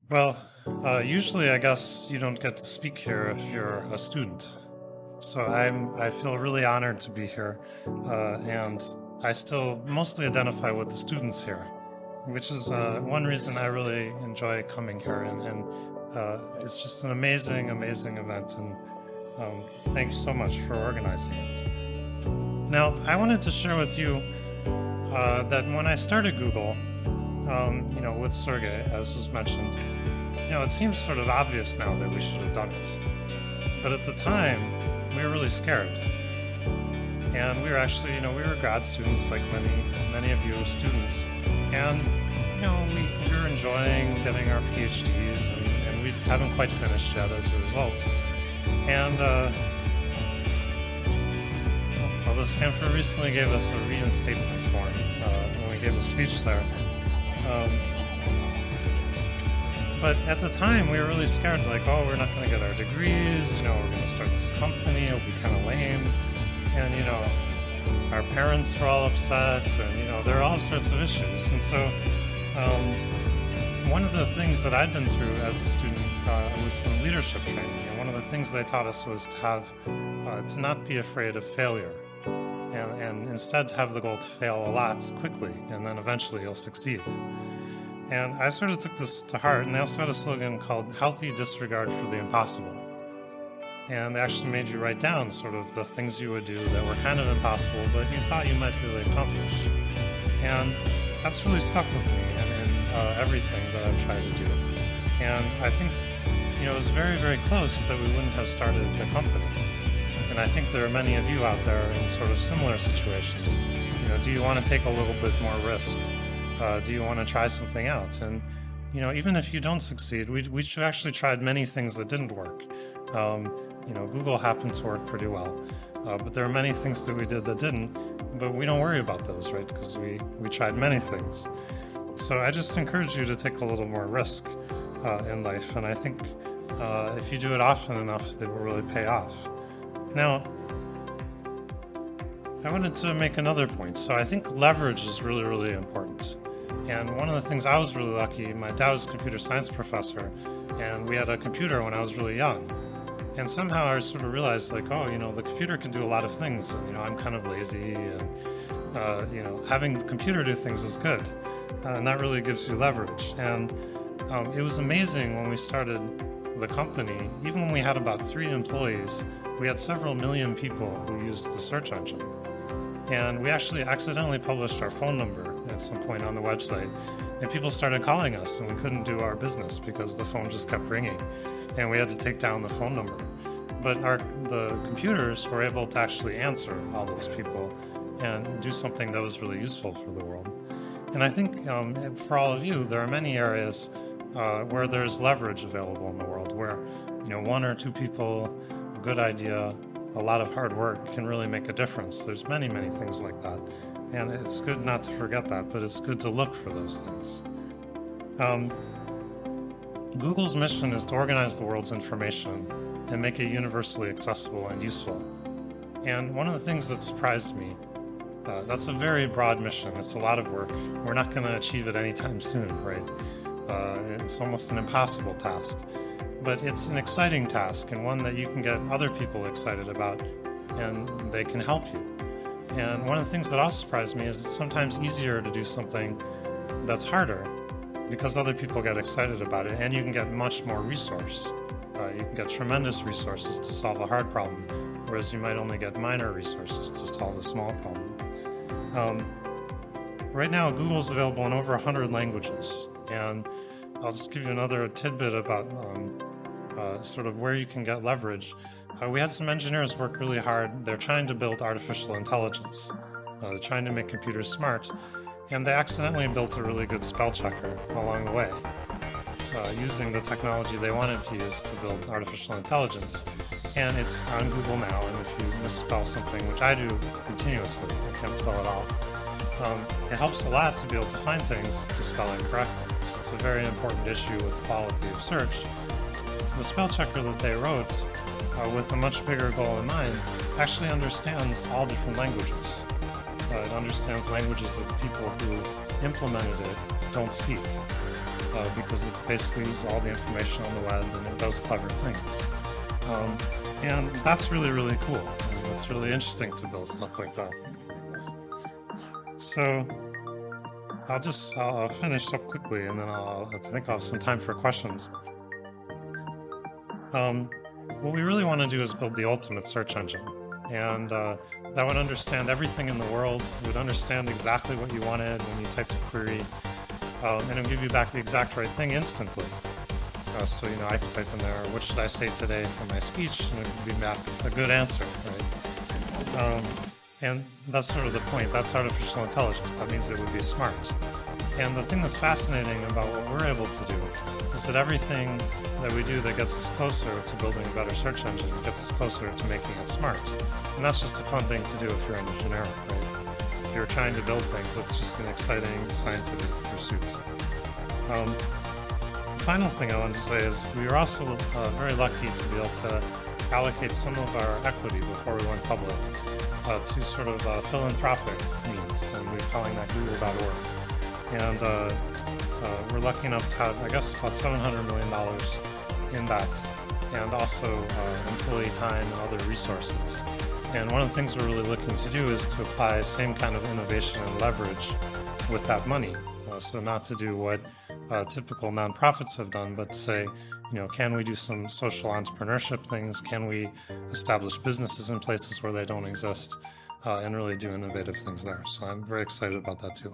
Well, usually I guess you don't get to speak here if you're a student. So I feel really honored to be here, and I still mostly identify with the students here, which is one reason I really enjoy coming here, and it's just an amazing, amazing event, and thank you so much for organizing it. Now, I wanted to share with you that when I started Google, with Sergey, as was mentioned, it seems sort of obvious now that we should have done it. But at the time, we were really scared. And we were actually, we were grad students like many of you students. And, we were enjoying getting our PhDs and we haven't quite finished yet as a result. And, although Stanford recently gave us a reinstatement form when we gave a speech there. Um, But at the time, we were really scared, like, oh, we're not going to get our degrees, we're going to start this company, it'll be kind of lame. And, our parents were all upset, and, there are all sorts of issues. And so, one of the things that I'd been through as a student was some leadership training. And one of the things they taught us was to not be afraid of failure. And instead to have the goal to fail a lot quickly, and then eventually you'll succeed. And I sort of took this to heart, and they also had a slogan called Healthy Disregard for the Impossible. And they actually made you write down sort of the things you would do that were kind of impossible, but you thought you might really accomplish. And that's really stuck with me in everything that I've tried to do. And I think, it was very, very close that we wouldn't have started the company. And I think there are many of you out there in sort of similar situations. Do you want to take a little bit more risk? Do you want to try something out? And even if you don't succeed, we actually tried many things that didn't work. Google happened to work pretty well, but there are many things that we did that didn't. But we don't worry about those, right? Because we tried many things. So I just encourage you to take a little more risk in life, and I think if you do it often enough, it will really pay off. Now, I wanted to make another point. So I think leverage is really, really important. And one of the things I was really lucky, my dad was a computer science professor, and we had a computer when I was really young. And somehow I sort of realized, like, oh, the computer can do a lot of things. And, I'm kind of lazy, and, having the computer do things is good. And that really gives you leverage. And it was amazing when we started the company, even when we had about 3 employees, we had several million people who used the search engine. And we actually accidentally published our phone number at some point on the website. And people started calling us, and we couldn't do our business because the phone just kept ringing. And we had to take down the phone number. But the computers were able to actually answer all those people and do something that was really useful for the world. And I think for all of you, there are many areas where there's leverage available in the world, where 1 or 2 people, a good idea, a lot of hard work can really make a difference. There's many, many things like that. And it's good not to forget that, but it's good to look for those things. Google's mission is to organize the world's information and make it universally accessible and useful. And one of the things that surprised me, that's a very broad mission. It's a lot of work. We're not going to achieve it anytime soon, right? It's almost an impossible task. But it's an exciting task, and one that you can get other people excited about, and they can help you. And one of the things that also surprised me is it's sometimes easier to do something that's harder because other people get excited about it, and you can get much more resource. You can get tremendous resources to solve a hard problem, whereas you might only get minor resources to solve a small problem. Right now, Google's available in over 100 languages, and I'll just give you another tidbit about sort of where you can get leverage. We had some engineers work really hard. They're trying to build artificial intelligence. They're trying to make computers smart, and they accidentally built a really good spell checker along the way, using the technology they wanted to use to build artificial intelligence. And it's on Google now, and if you misspell something, which I do continuously, I can't spell it all, it helps a lot to be able to find things to spell it correctly. So it's a very important issue with quality of search. The spell checker that they wrote, with a much bigger goal in mind, actually understands all different languages. It understands languages that the people who implemented it don't speak. because it basically uses all the information on the web and it does clever things. And that's really, really cool. And it's really interesting to build stuff like that. So I'll finish up quickly, and then I think I'll have some time for questions. What we really want to do is build the ultimate search engine, and that would understand everything in the world. It would understand exactly what you wanted when you typed a query, and it would give you back the exact right thing instantly. So, I could type in there, what should I say today for my speech, and it would be back a good answer, right? And that's sort of the point. That's artificial intelligence. That means it would be smart. And the thing that's fascinating about what we're able to do is that everything that we do that gets us closer to building a better search engine gets us closer to making it smart. And that's just a fun thing to do if you're an engineer, right? If you're trying to build things, it's just an exciting scientific pursuit. The final thing I wanted to say is we were also very lucky to be able to allocate some of our equity before we went public to sort of philanthropic means, and we're calling that Google.org. And we're lucky enough to have, I guess, about $700 million in that, and also employee time and other resources. And one of the things we're really looking to do is to apply the same kind of innovation and leverage with that money. So not to do what typical nonprofits have done, but to say, can we do some social entrepreneurship things? Can we establish businesses in places where they don't exist, and really do innovative things there? So I'm very excited about that too.